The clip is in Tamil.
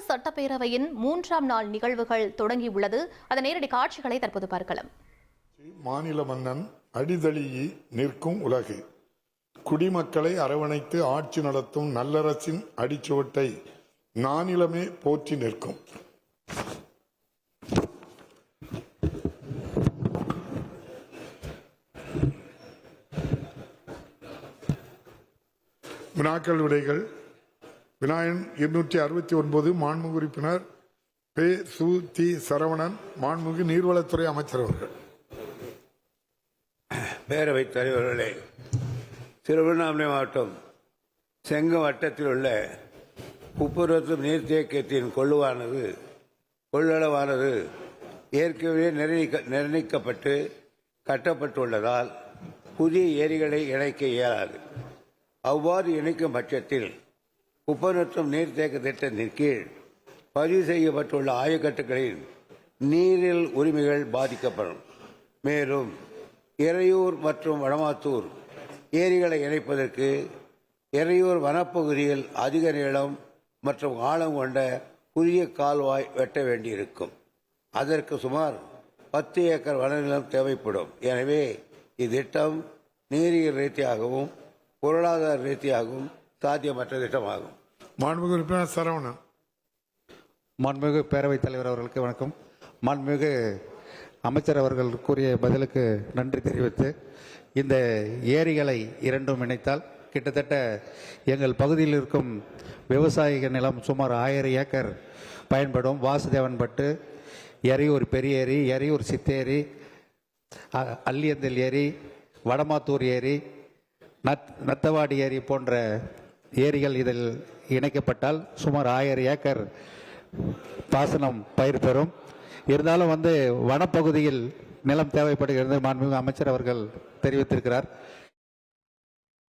சட்டப்பேரவையின் 3ஆம் நாள் நிகழ்வுகள் தொடங்கியுள்ளது. அதன் நேரடி காட்சிகளை தற்போது பார்க்கலாம். மாநில மன்னன் அடிதழியி நிற்கும் உலகு, குடிமக்களை அரவணைத்து ஆட்சி நடத்தும் நல்லரசின் அடிச்சுவட்டை நானிலமே போற்றி நிற்கும். வினாக்கள் விடைகள். வினாயன் 269 மாண்புமிகு உறுப்பினர் பே. சு. தி. சரவணன், மாண்புமிகு நீர்வளத்துறை அமைச்சர் அவர்கள். பேரவைத் தலைவர்களே, திருவண்ணாமலை மாவட்டம் செங்கம் வட்டத்தில் உள்ள உப்புரத்து நீர்த்தேக்கத்தின் கொள்ளளவானது ஏற்கனவே நிர்ணயிக்கப்பட்டு கட்டப்பட்டுள்ளதால் புதிய ஏரிகளை இணைக்க இயலாது. அவ்வாறு இணைக்கும் பட்சத்தில் உப்பநத்தம் நீர்த்தேக்க திட்டத்தின் கீழ் பதிவு செய்யப்பட்டுள்ள ஆயக்கட்டுகளின் நீரில் உரிமைகள் பாதிக்கப்படும். மேலும் எறையூர் மற்றும் வடமாத்தூர் ஏரிகளை இணைப்பதற்கு எறையூர் வனப்பகுதியில் அதிக நீளம் மற்றும் ஆழம் கொண்ட புதிய கால்வாய் வெட்ட வேண்டியிருக்கும். அதற்கு சுமார் 10 ஏக்கர் வனநிலம் தேவைப்படும். எனவே இத்திட்டம் நீரியல் ரீதியாகவும் பொருளாதார ரீதியாகவும் சாத்தியமற்ற திட்டமாகும். மாண்புமிகு உறுப்பினர் சரவணன். மாண்புமிகு பேரவைத் தலைவர் அவர்களுக்கு வணக்கம். மாண்புமிகு அமைச்சர் அவர்கள் கூறிய பதிலுக்கு நன்றி தெரிவித்து, இந்த ஏரிகளை இரண்டும் இணைத்தால் கிட்டத்தட்ட எங்கள் பகுதியில் இருக்கும் விவசாயிக நிலம் சுமார் 1000 ஏக்கர் பயன்படும். வாசுதேவன்பட்டு, எறையூர் பெரிய ஏரி, எறையூர் சித்தேரி, அல்லியந்தல் ஏரி, வடமாத்தூர் ஏரி, நத்தவாடி ஏரி போன்ற ஏரிகள் இதில் இணைக்கப்பட்டால் சுமார் 1000 ஏக்கர் பாசனம் பயிர் பெறும். இருந்தாலும் வனப்பகுதியில் நிலம் தேவைப்படுகிறது மாண்புமிகு அமைச்சர் அவர்கள் தெரிவித்திருக்கிறார்.